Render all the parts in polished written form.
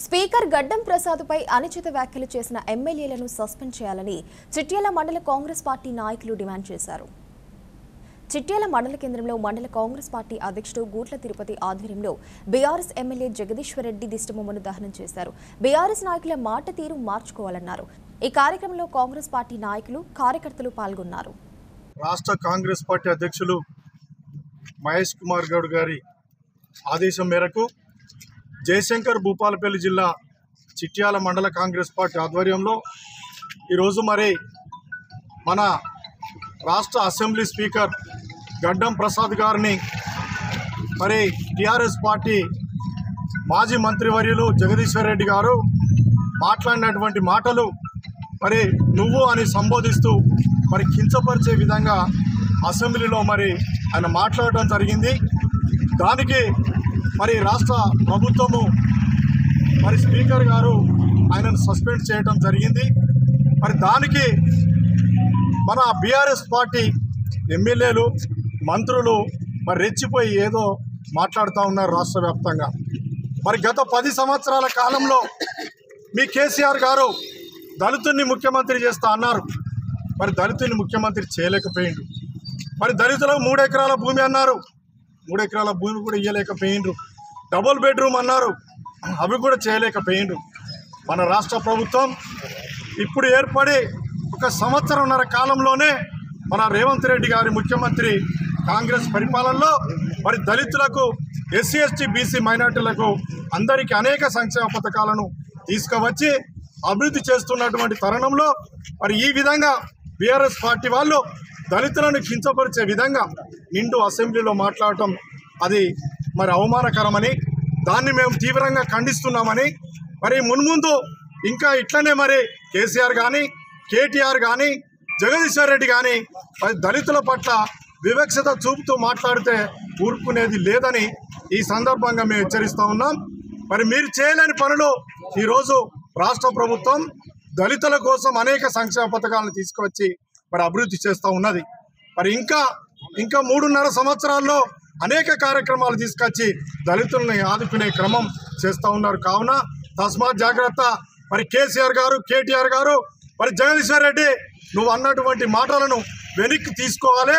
Speaker గడ్డం ప్రసాద్పై అనుచిత వ్యాఖ్యలు చేసిన ఎమ్మెల్యేలను సస్పెండ్ చేయాలని చిట్యాల మండల కాంగ్రెస్ పార్టీ నాయకులు డిమాండ్ చేశారు. చిట్యాల మండల కేంద్రంలో మండల కాంగ్రెస్ పార్టీ అధ్యక్షుడు గూట్ల తిరుపతి ఆధ్వర్యంలో బీఆర్ఎస్ ఎమ్మెల్యే జగదీశ్వర్ రెడ్డి దిష్టిబొమ్మను దహనం చేశారు. బీఆర్ఎస్ నాయకుల మాట తీరు మార్చుకోవాలన్నారు. ఈ కార్యక్రమంలో కాంగ్రెస్ పార్టీ నాయకులు, కార్యకర్తలు పాల్గొన్నారు. రాష్ట్ర కాంగ్రెస్ పార్టీ అధ్యక్షులు మహేష్ కుమార్ గౌడ్ గారి ఆదేశం మేరకు జయశంకర్ భూపాలపల్లి జిల్లా చిట్యాల మండల కాంగ్రెస్ పార్టీ ఆధ్వర్యంలో ఈరోజు మన రాష్ట్ర అసెంబ్లీ స్పీకర్ గడ్డం ప్రసాద్ గారిని టీఆర్ఎస్ పార్టీ మాజీ మంత్రివర్యులు జగదీశ్వర్ రెడ్డి గారు మాట్లాడినటువంటి మాటలు నువ్వు అని సంబోధిస్తూ కించపరిచే విధంగా అసెంబ్లీలో ఆయన మాట్లాడటం జరిగింది. దానికి రాష్ట్ర ప్రభుత్వము స్పీకర్ గారు ఆయనను సస్పెండ్ చేయడం జరిగింది. దానికి మన బీఆర్ఎస్ పార్టీ ఎమ్మెల్యేలు, మంత్రులు రెచ్చిపోయి ఏదో మాట్లాడుతూ ఉన్నారు రాష్ట్ర వ్యాప్తంగా. గత 10 సంవత్సరాల కాలంలో మీ కేసీఆర్ గారు దళితుల్ని ముఖ్యమంత్రి చేస్తా అన్నారు. దళితుల్ని ముఖ్యమంత్రి చేయలేకపోయిండు. దళితులకు 3 ఎకరాల భూమి అన్నారు. 3 ఎకరాల భూమి కూడా ఇవ్వలేకపోయిండ్రు. డబుల్ బెడ్రూమ్ అన్నారు, అవి కూడా చేయలేకపోయిండ్రు. మన రాష్ట్ర ప్రభుత్వం ఇప్పుడు ఏర్పడి 1 సంవత్సరంన్నర కాలంలోనే మన రేవంత్ రెడ్డి గారి ముఖ్యమంత్రి కాంగ్రెస్ పరిపాలనలో దళితులకు, ఎస్సీ ఎస్టీ బీసీ మైనార్టీలకు అందరికీ అనేక సంక్షేమ పథకాలను తీసుకువచ్చి అభివృద్ధి చేస్తున్నటువంటి తరుణంలో ఈ విధంగా బీఆర్ఎస్ పార్టీ వాళ్ళు దళితులను కించపరిచే విధంగా నిండు అసెంబ్లీలో మాట్లాడటం అది అవమానకరమని, దాన్ని మేము తీవ్రంగా ఖండిస్తున్నామని, మున్ముందు ఇంకా ఇట్లనే కేసీఆర్ కానీ, కేటీఆర్ కానీ, జగదీశ్వర్ రెడ్డి కానీ దళితుల పట్ల వివక్షత చూపుతూ మాట్లాడితే ఊరుకునేది లేదని ఈ సందర్భంగా మేము హెచ్చరిస్తూ ఉన్నాం. మీరు చేయలేని పనులు ఈరోజు రాష్ట్ర ప్రభుత్వం దళితుల కోసం అనేక సంక్షేమ పథకాలను తీసుకువచ్చి అభివృద్ధి చేస్తూ ఉన్నది. ఇంకా 3.5 సంవత్సరాల్లో అనేక కార్యక్రమాలు తీసుకొచ్చి దళితులను ఆదుకునే క్రమం చేస్తూ ఉన్నారు. కావున తస్మాత్ జాగ్రత్త. కేసీఆర్ గారు, కేటీఆర్ గారు, జగదీశ్వర్ రెడ్డి, నువ్వు అన్నటువంటి మాటలను వెనక్కి తీసుకోవాలి.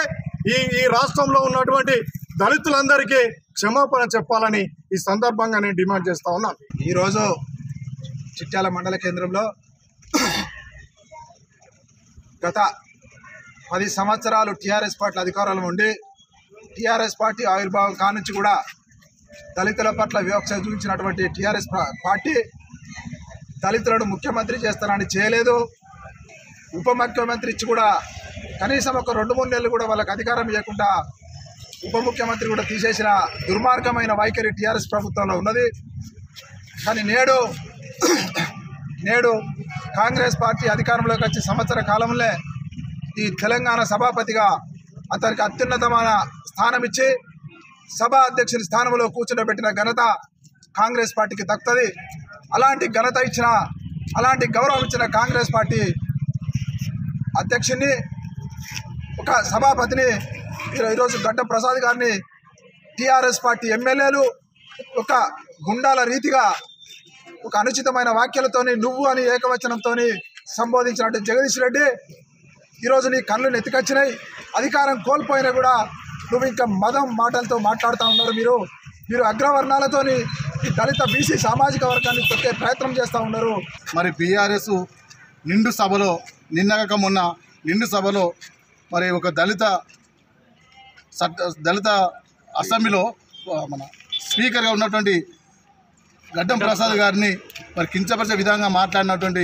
ఈ రాష్ట్రంలో ఉన్నటువంటి దళితులందరికీ క్షమాపణ చెప్పాలని ఈ సందర్భంగా నేను డిమాండ్ చేస్తా ఉన్నాను. ఈరోజు చిట్యాల మండల కేంద్రంలో గత 10 సంవత్సరాలు టీఆర్ఎస్ పార్టీ అధికారంలో ఉండి టీఆర్ఎస్ పార్టీ ఆవిర్భావం కానుంచి కూడా దళితుల పట్ల వివక్ష చూపించినటువంటి టీఆర్ఎస్ పార్టీ దళితులను ముఖ్యమంత్రి చేస్తానని చేయలేదు. ఉప ముఖ్యమంత్రి ఇచ్చి కూడా కనీసం ఒక 2-3 నెలలు కూడా వాళ్ళకి అధికారం ఇవ్వకుండా ఉప ముఖ్యమంత్రి కూడా తీసేసిన దుర్మార్గమైన వైఖరి టీఆర్ఎస్ ప్రభుత్వంలో ఉన్నది. కానీ నేడు కాంగ్రెస్ పార్టీ అధికారంలోకి వచ్చి సంవత్సర కాలంలో ఈ తెలంగాణ సభాపతిగా అతనికి అత్యున్నతమైన స్థానం ఇచ్చి సభా అధ్యక్షుని స్థానంలో కూర్చోబెట్టిన ఘనత కాంగ్రెస్ పార్టీకి దక్కుతుంది. అలాంటి ఘనత ఇచ్చిన, అలాంటి గౌరవం ఇచ్చిన కాంగ్రెస్ పార్టీ అధ్యక్షుని, ఒక సభాపతిని ఈరోజు గడ్డం ప్రసాద్ గారిని టీఆర్ఎస్ పార్టీ ఎమ్మెల్యేలు ఒక గుండాల రీతిగా ఒక అనుచితమైన వాక్యాలతోని నువ్వు అని ఏకవచనంతో సంబోధించినట్టు జగదీష్ రెడ్డి, ఈరోజు నీ కళ్ళు నెత్తికొచ్చినాయి. అధికారం కోల్పోయినా కూడా నువ్వు ఇంకా మదం మాటలతో మాట్లాడుతూ ఉన్నారు. మీరు అగ్రవర్ణాలతోని ఈ దళిత బీసీ సామాజిక వర్గాన్ని తొక్కే ప్రయత్నం చేస్తూ ఉన్నారు. బీఆర్ఎస్ నిండు సభలో నిన్నగాక మొన్న నిండు సభలో ఒక దళిత అసెంబ్లీలో మన స్పీకర్గా ఉన్నటువంటి గడ్డం ప్రసాద్ గారిని కించపరిచే విధంగా మాట్లాడినటువంటి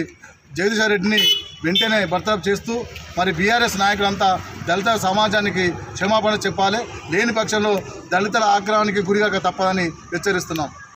జగదీశ్వర్ రెడ్డిని వెంటనే బర్తరఫ్ చేస్తూ బీఆర్ఎస్ నాయకులంతా దళిత సమాజానికి క్షమాపణ చెప్పాలి. లేని పక్షంలో దళితుల ఆగ్రహానికి గురిగా తప్పదని హెచ్చరిస్తున్నాం.